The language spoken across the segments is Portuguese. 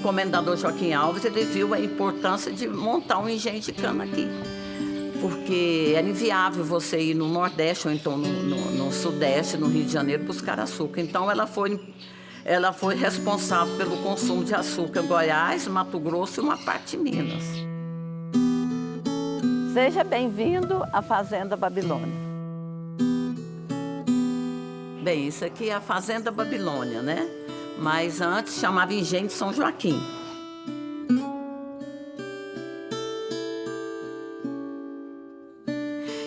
comendador Joaquim Alves, ele viu a importância de montar um engenho de cana aqui. Porque era inviável você ir no Nordeste ou então no Sudeste, no Rio de Janeiro, buscar açúcar. Então, ela foi responsável pelo consumo de açúcar em Goiás, Mato Grosso e uma parte de Minas. Seja bem-vindo à Fazenda Babilônia. Bem, isso aqui é a Fazenda Babilônia, né? Mas antes chamava Engenho de São Joaquim.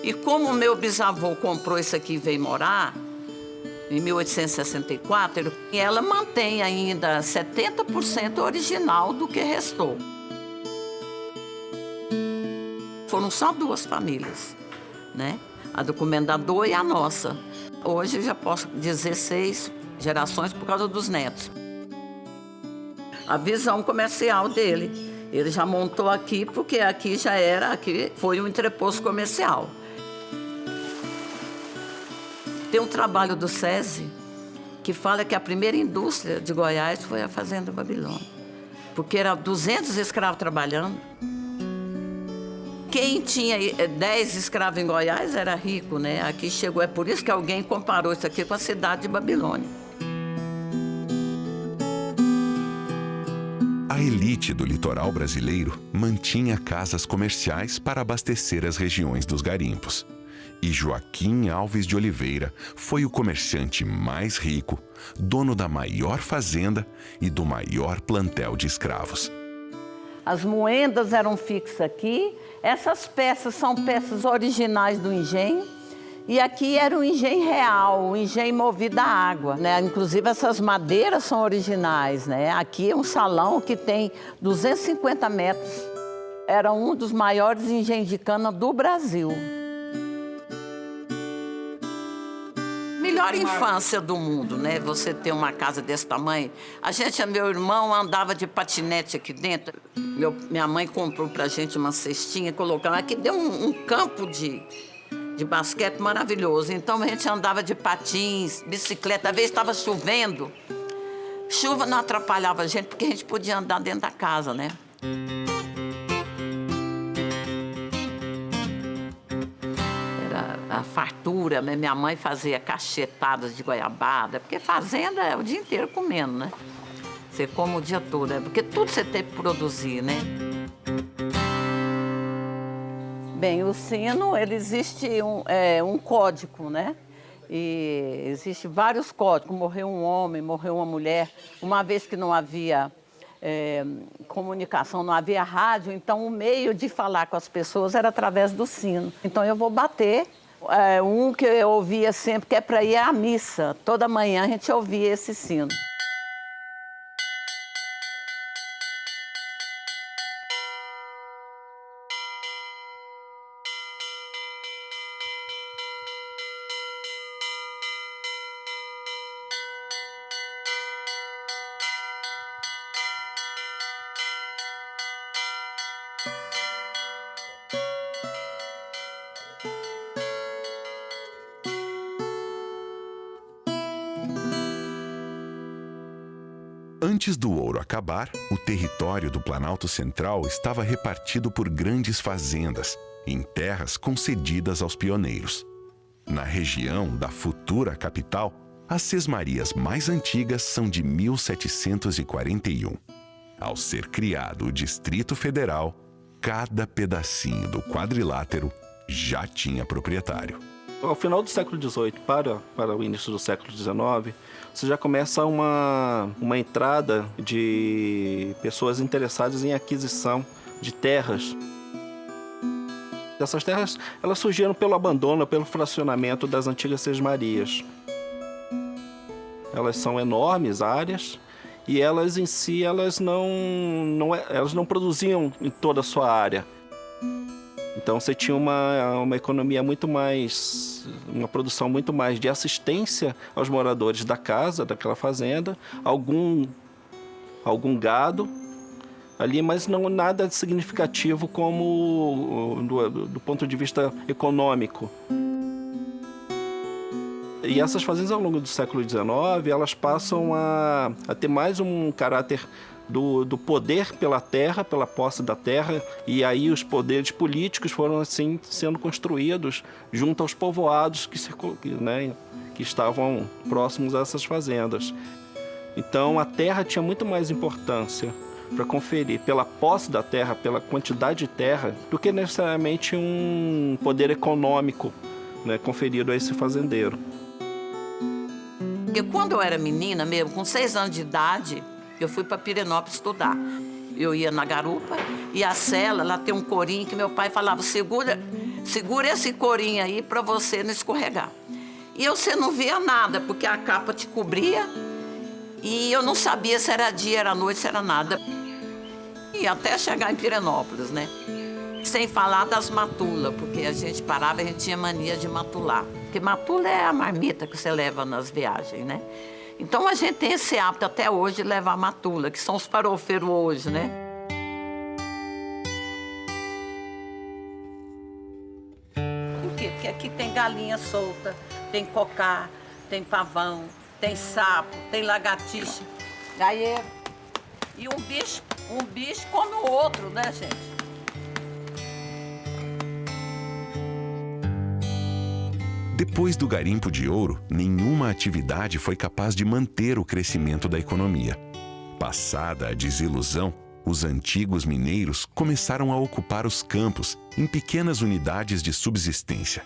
E como o meu bisavô comprou isso aqui e veio morar, em 1864, ela mantém ainda 70% original do que restou. Foram só 2 famílias, né? A do comendador e a nossa. Hoje eu já posso dizer 6 gerações por causa dos netos. A visão comercial dele, ele já montou aqui porque aqui foi um entreposto comercial. Tem um trabalho do SESI que fala que a primeira indústria de Goiás foi a Fazenda Babilônia, porque eram 200 escravos trabalhando. Quem tinha 10 escravos em Goiás era rico, né? Aqui chegou, é por isso que alguém comparou isso aqui com a cidade de Babilônia. A elite do litoral brasileiro mantinha casas comerciais para abastecer as regiões dos garimpos. E Joaquim Alves de Oliveira foi o comerciante mais rico, dono da maior fazenda e do maior plantel de escravos. As moendas eram fixas aqui. Essas peças são peças originais do engenho. E aqui era um engenho real, um engenho movido a água, né? Inclusive essas madeiras são originais, né? Aqui é um salão que tem 250 metros. Era um dos maiores engenhos de cana do Brasil. Melhor infância do mundo, né? Você ter uma casa desse tamanho. Meu irmão andava de patinete aqui dentro. Minha mãe comprou pra gente uma cestinha, colocamos. Aqui deu um campo de basquete maravilhoso. Então a gente andava de patins, bicicleta. Às vezes estava chovendo. Chuva não atrapalhava a gente, porque a gente podia andar dentro da casa, né? A fartura, né? Minha mãe fazia cachetadas de goiabada, porque fazenda é o dia inteiro comendo, né? Você come o dia todo, né? Porque tudo você tem que produzir, né? Bem, o sino, ele existe um código, né? E existe vários códigos. Morreu um homem, morreu uma mulher. Uma vez que não havia comunicação, não havia rádio, então o meio de falar com as pessoas era através do sino. Então eu vou bater. Um que eu ouvia sempre, que é para ir à missa. Toda manhã a gente ouvia esse sino. Antes do ouro acabar, o território do Planalto Central estava repartido por grandes fazendas, em terras concedidas aos pioneiros. Na região da futura capital, as sesmarias mais antigas são de 1741. Ao ser criado o Distrito Federal, cada pedacinho do quadrilátero já tinha proprietário. Ao final do século XVIII para o início do século XIX, você já começa uma entrada de pessoas interessadas em aquisição de terras. Essas terras, elas surgiram pelo abandono, pelo fracionamento das antigas sesmarias. Elas são enormes áreas e elas em si elas não produziam em toda a sua área. Então você tinha uma economia muito mais, uma produção muito mais de assistência aos moradores da casa, daquela fazenda, algum gado ali, mas não nada significativo como do ponto de vista econômico. E essas fazendas ao longo do século XIX, elas passam a ter mais um caráter do poder pela terra, pela posse da terra, e aí os poderes políticos foram assim sendo construídos junto aos povoados que estavam próximos a essas fazendas. Então a terra tinha muito mais importância para conferir pela posse da terra, pela quantidade de terra, do que necessariamente um poder econômico, né, conferido a esse fazendeiro. Porque quando eu era menina mesmo, com 6 anos de idade, eu fui para Pirenópolis estudar. Eu ia na garupa e a cela, lá tem um corinho que meu pai falava, segura esse corinho aí para você não escorregar. E você não via nada, porque a capa te cobria e eu não sabia se era dia, era noite, se era nada. E até chegar em Pirenópolis, né? Sem falar das matulas, porque a gente parava e a gente tinha mania de matular. Porque matula é a marmita que você leva nas viagens, né? Então a gente tem esse hábito até hoje de levar matula, que são os farofeiros hoje, né? Por quê? Porque aqui tem galinha solta, tem cocá, tem pavão, tem sapo, tem lagartixa, gaieiro. E um bicho come o outro, né, gente? Depois do garimpo de ouro, nenhuma atividade foi capaz de manter o crescimento da economia. Passada a desilusão, os antigos mineiros começaram a ocupar os campos em pequenas unidades de subsistência.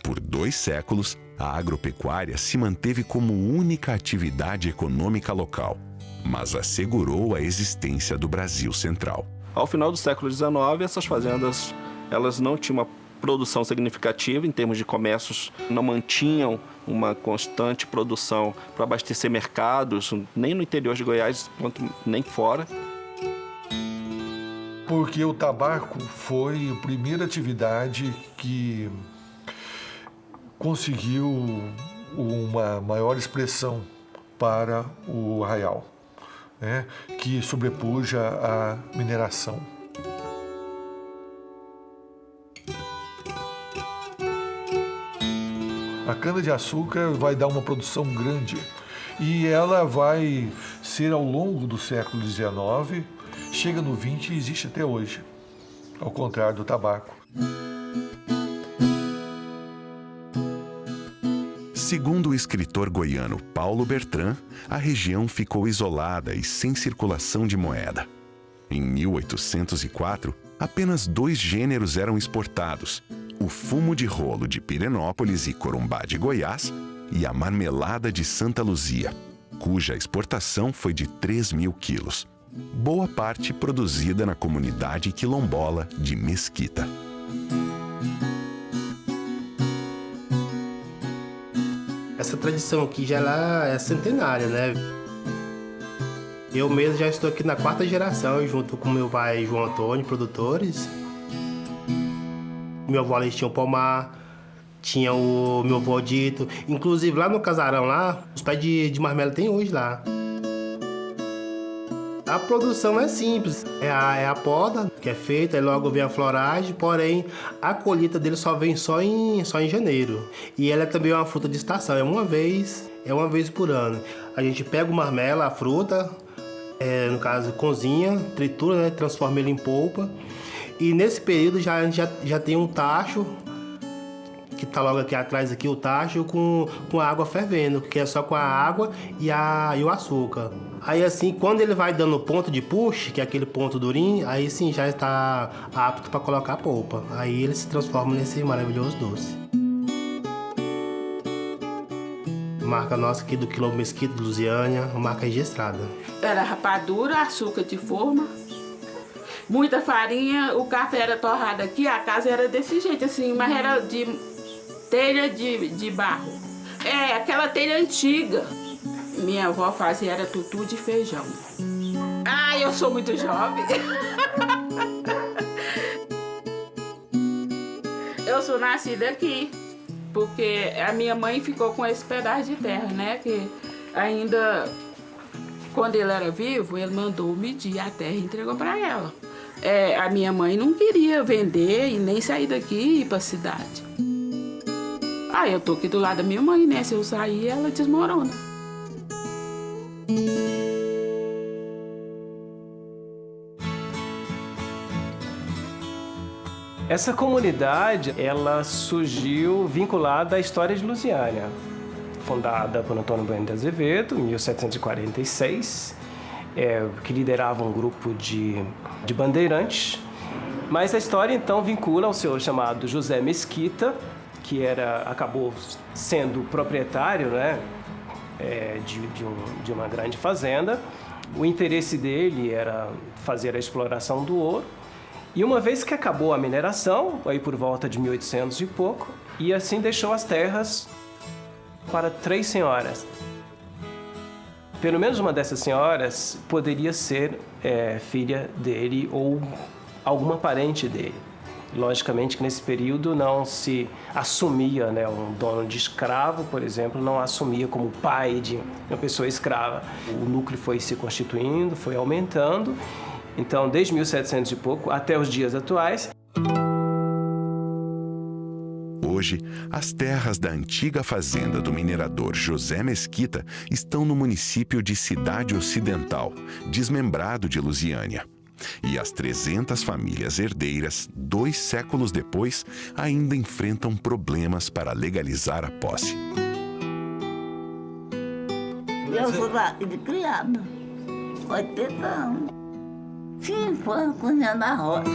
Por 2 séculos, a agropecuária se manteve como única atividade econômica local, mas assegurou a existência do Brasil Central. Ao final do século XIX, essas fazendas elas não tinham uma produção significativa em termos de comércios, não mantinham uma constante produção para abastecer mercados, nem no interior de Goiás, quanto nem fora. Porque o tabaco foi a primeira atividade que conseguiu uma maior expressão para o arraial, né, que sobrepuja a mineração. A cana-de-açúcar vai dar uma produção grande e ela vai ser ao longo do século XIX, chega no XX e existe até hoje, ao contrário do tabaco. Segundo o escritor goiano Paulo Bertrand, a região ficou isolada e sem circulação de moeda. Em 1804, apenas 2 gêneros eram exportados: o fumo de rolo de Pirenópolis e Corumbá de Goiás e a marmelada de Santa Luzia, cuja exportação foi de 3.000 quilos, boa parte produzida na comunidade quilombola de Mesquita. Essa tradição aqui já é centenária, né? Eu mesmo já estou aqui na 4ª geração, junto com meu pai João Antônio, produtores. Meu avô tinha o pomar, tinha o meu avô Dito. Inclusive lá no casarão, lá, os pés de marmelo tem hoje lá. A produção é simples, é a poda que é feita, aí logo vem a floragem, porém a colheita dele só vem só em janeiro. E ela é também uma fruta de estação, é uma vez por ano. A gente pega o marmelo, a fruta, no caso cozinha, tritura, né, transforma ele em polpa. E nesse período a gente já tem um tacho, que está logo aqui atrás, aqui, o tacho com a água fervendo, que é só com a água e o açúcar. Aí assim, quando ele vai dando ponto de push, que é aquele ponto durinho, aí sim já está apto para colocar a polpa. Aí ele se transforma nesse maravilhoso doce. Marca nossa aqui do Quilombo Mesquita, de Lusiânia, uma marca registrada. Era rapadura, açúcar de forma, muita farinha, o café era torrado aqui, a casa era desse jeito, assim, mas era de telha de barro. É, aquela telha antiga. Minha avó fazia, era tutu de feijão. Ah, eu sou muito jovem. Eu sou nascida aqui, porque a minha mãe ficou com esse pedaço de terra, né? Que ainda, quando ele era vivo, ele mandou medir a terra e entregou para ela. A minha mãe não queria vender e nem sair daqui e ir para a cidade. Ah, eu tô aqui do lado da minha mãe, né? Se eu sair, ela desmorona. Essa comunidade, ela surgiu vinculada à história de Lusiânia, fundada por Antônio Bueno de Azevedo, em 1746, que liderava um grupo de bandeirantes. Mas a história, então, vincula ao senhor chamado José Mesquita, que acabou sendo proprietário, né, de uma grande fazenda. O interesse dele era fazer a exploração do ouro. E uma vez que acabou a mineração, aí por volta de 1800 e pouco, e assim deixou as terras para 3 senhoras. Pelo menos uma dessas senhoras poderia ser filha dele ou alguma parente dele. Logicamente que nesse período não se assumia, né, um dono de escravo, por exemplo, não assumia como pai de uma pessoa escrava. O núcleo foi se constituindo, foi aumentando. Então, desde 1700 e pouco até os dias atuais. Hoje, as terras da antiga fazenda do minerador José Mesquita estão no município de Cidade Ocidental, desmembrado de Lusiânia. E as 300 famílias herdeiras, 2 séculos depois, ainda enfrentam problemas para legalizar a posse. Eu sou daqui de criada, 80 anos. Tinha infância cozinhando na roça.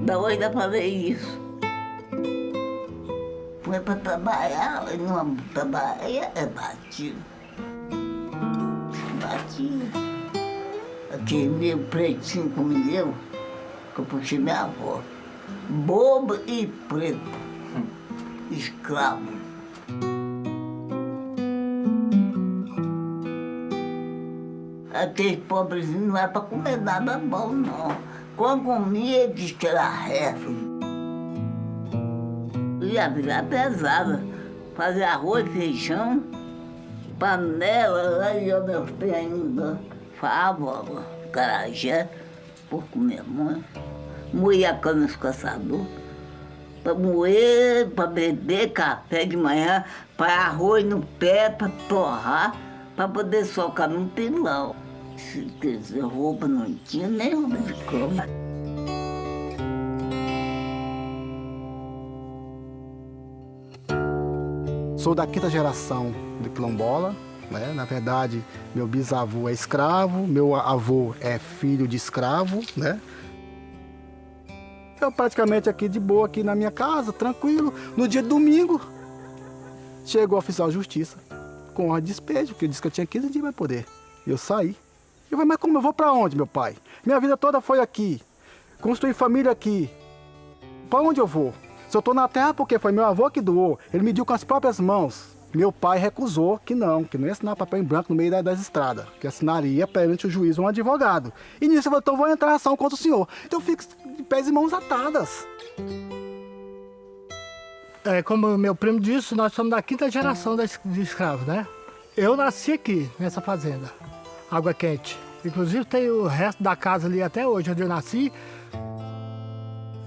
Da hoje dá pra ver isso. Foi pra trabalhar, não trabalhar, batido. Batido. Aquele meu pretinho que me deu, que eu puxei minha avó. Bobo e preto. Escravo. Aquele pobrezinho não era para comer nada bom, não. Quando comia, diz que era resto. Ia virar pesada. Fazer arroz, feijão, panela, aí eu meus pés ainda. Fava, carajé, por comer muito. Moía a cana dos caçadores. Para moer, para beber café de manhã, para arroz no pé, para torrar, para poder socar num pilão. Se quiser roupa, não tinha nem roupa de cama. Sou da 5ª geração de quilombola, né? Na verdade, meu bisavô é escravo, meu avô é filho de escravo, né? Eu praticamente aqui de boa, aqui na minha casa, tranquilo. No dia de domingo, chegou o oficial de justiça com ordem de despejo, porque disse que eu tinha 15 dias para poder. Eu saí. Eu falei, mas como eu vou para onde, meu pai? Minha vida toda foi aqui. Construí família aqui. Para onde eu vou? Se eu estou na terra, porque foi meu avô que doou. Ele mediu com as próprias mãos. Meu pai recusou que não ia assinar papel em branco no meio das estradas, que assinaria perante o juiz um advogado. E nisso eu falei, então vou entrar em ação contra o senhor. Então eu fico de pés e mãos atadas. Como meu primo disse, nós somos da 5ª geração de escravos, né? Eu nasci aqui, nessa fazenda, Água Quente. Inclusive tem o resto da casa ali até hoje, onde eu nasci.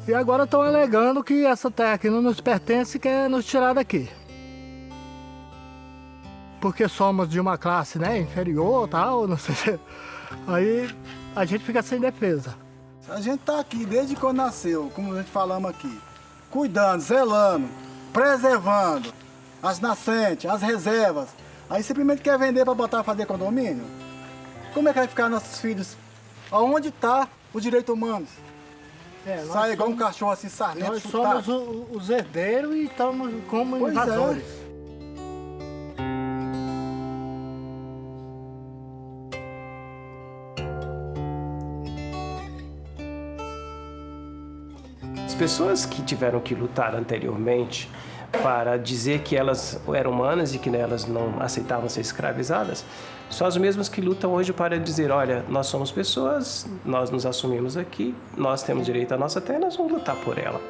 E agora estão alegando que essa terra aqui não nos pertence e quer nos tirar daqui. Porque somos de uma classe, né, inferior, tal, não sei. Aí a gente fica sem defesa. A gente tá aqui desde quando nasceu, como a gente falamos aqui, cuidando, zelando, preservando as nascentes, as reservas. Aí simplesmente quer vender para botar a fazer condomínio? Como é que vai ficar nossos filhos? Aonde está os direitos humanos? Sai igual um cachorro assim, sarnento, Nós chutado. somos os herdeiros e estamos como Pois invasores. As pessoas que tiveram que lutar anteriormente para dizer que elas eram humanas e que elas não aceitavam ser escravizadas, são as mesmas que lutam hoje para dizer, olha, nós somos pessoas, nós nos assumimos aqui, nós temos direito à nossa terra, nós vamos lutar por ela.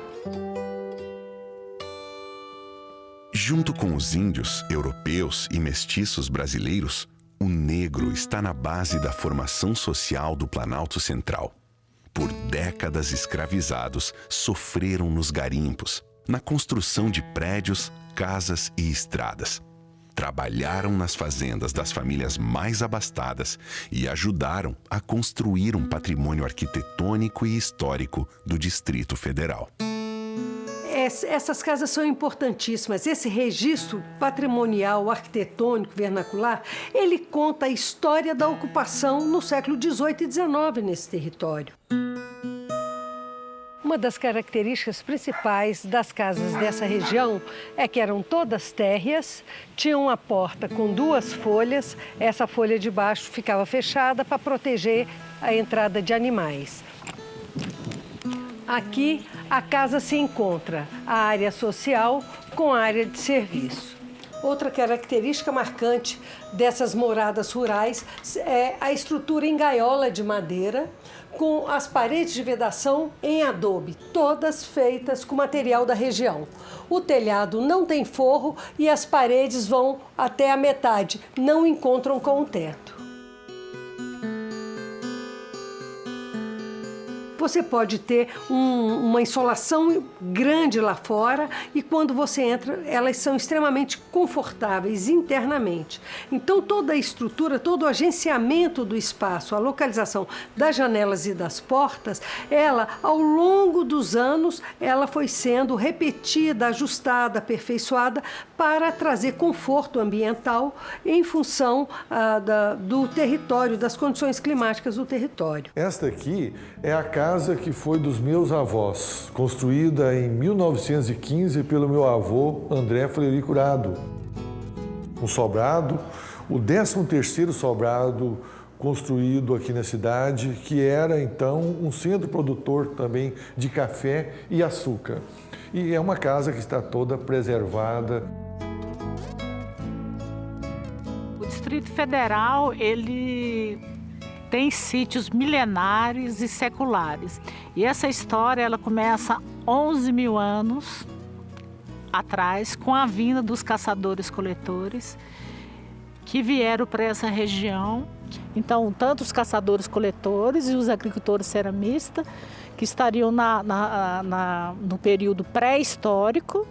Junto com os índios, europeus e mestiços brasileiros, o negro está na base da formação social do Planalto Central. Por décadas escravizados, sofreram nos garimpos, na construção de prédios, casas e estradas. trabalharam nas fazendas das famílias mais abastadas e ajudaram a construir um patrimônio arquitetônico e histórico do Distrito Federal. Essas casas são importantíssimas. Esse registro patrimonial, arquitetônico, vernacular, ele conta a história da ocupação no século XVIII e XIX nesse território. Uma das características principais das casas dessa região é que eram todas térreas, tinham uma porta com 2 folhas, essa folha de baixo ficava fechada para proteger a entrada de animais. Aqui, a casa se encontra a área social com a área de serviço. Outra característica marcante dessas moradas rurais é a estrutura em gaiola de madeira, com as paredes de vedação em adobe, todas feitas com material da região. O telhado não tem forro e as paredes vão até a metade, não encontram com o teto. Você pode ter uma insolação grande lá fora e quando você entra, elas são extremamente confortáveis internamente. Então toda a estrutura, todo o agenciamento do espaço, a localização das janelas e das portas, ela, ao longo dos anos, ela foi sendo repetida, ajustada, aperfeiçoada para trazer conforto ambiental em função do território, das condições climáticas do território. Esta aqui é a casa que foi dos meus avós, construída em 1915 pelo meu avô André Fleury Curado. Um sobrado, o 13º sobrado construído aqui na cidade, que era então um centro produtor também de café e açúcar. E é uma casa que está toda preservada. O Distrito Federal, ele tem sítios milenares e seculares. E essa história, ela começa 11 mil anos atrás, com a vinda dos caçadores-coletores que vieram para essa região. Então, tanto os caçadores-coletores e os agricultores ceramistas, que estariam no período pré-histórico,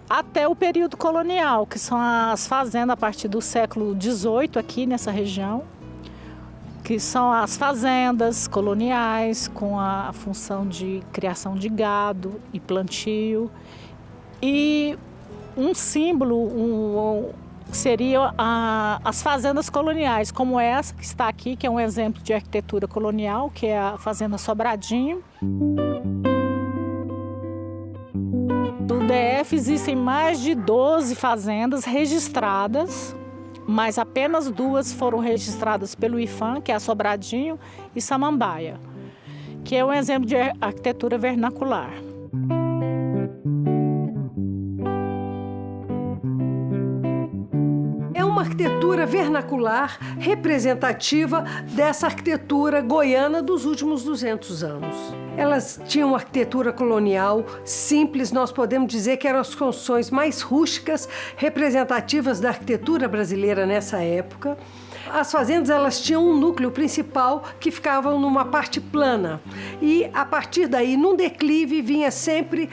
até o período colonial, que são as fazendas a partir do século XVIII aqui nessa região, que são as fazendas coloniais com a função de criação de gado e plantio. E um símbolo seria as fazendas coloniais, como essa que está aqui, que é um exemplo de arquitetura colonial, que é a Fazenda Sobradinho. No DF existem mais de 12 fazendas registradas, mas apenas 2 foram registradas pelo IFAM, que é a Sobradinho e Samambaia, que é um exemplo de arquitetura vernacular. É uma arquitetura vernacular representativa dessa arquitetura goiana dos últimos 200 anos. Elas tinham uma arquitetura colonial simples, nós podemos dizer que eram as construções mais rústicas, representativas da arquitetura brasileira nessa época. As fazendas, elas tinham um núcleo principal que ficava numa parte plana. E, a partir daí, num declive, vinha sempre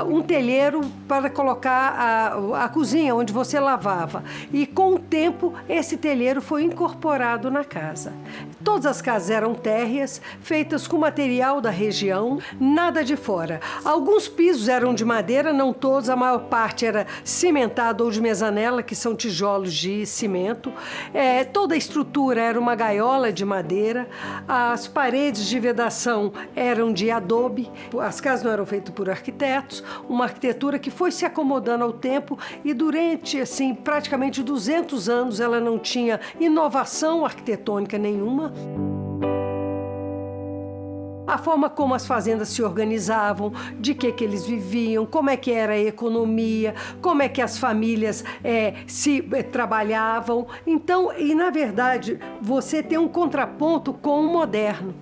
um telheiro para colocar a cozinha, onde você lavava. E, com o tempo, esse telheiro foi incorporado na casa. Todas as casas eram térreas, feitas com material da região, nada de fora. Alguns pisos eram de madeira, não todos, a maior parte era cimentado ou de mesanela, que são tijolos de cimento. Toda a estrutura era uma gaiola de madeira, as paredes de vedação eram de adobe, as casas não eram feitas por arquitetos, uma arquitetura que foi se acomodando ao tempo e durante, assim, praticamente 200 anos ela não tinha inovação arquitetônica nenhuma. A forma como as fazendas se organizavam, de que eles viviam, como é que era a economia, como é que as famílias trabalhavam. Então, e na verdade, você tem um contraponto com o moderno.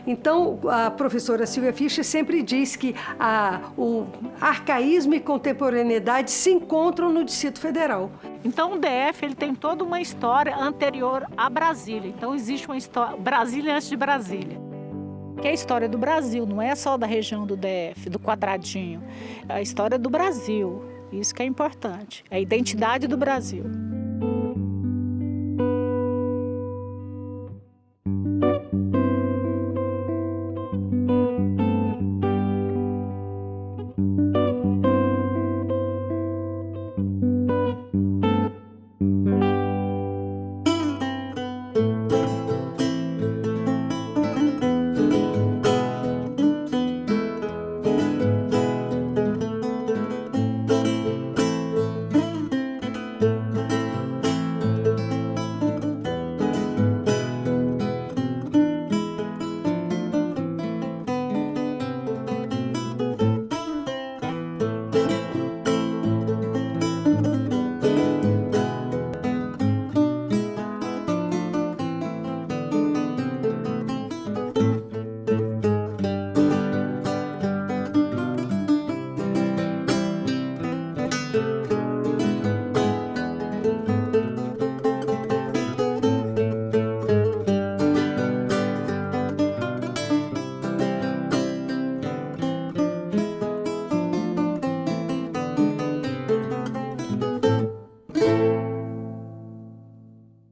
Então, a professora Silvia Fischer sempre diz que o arcaísmo e contemporaneidade se encontram no Distrito Federal. Então, o DF ele tem toda uma história anterior a Brasília. Então, existe uma história, Brasília antes de Brasília. Que é a história do Brasil, não é só da região do DF, do quadradinho. É a história do Brasil. Isso que é importante, é a identidade do Brasil.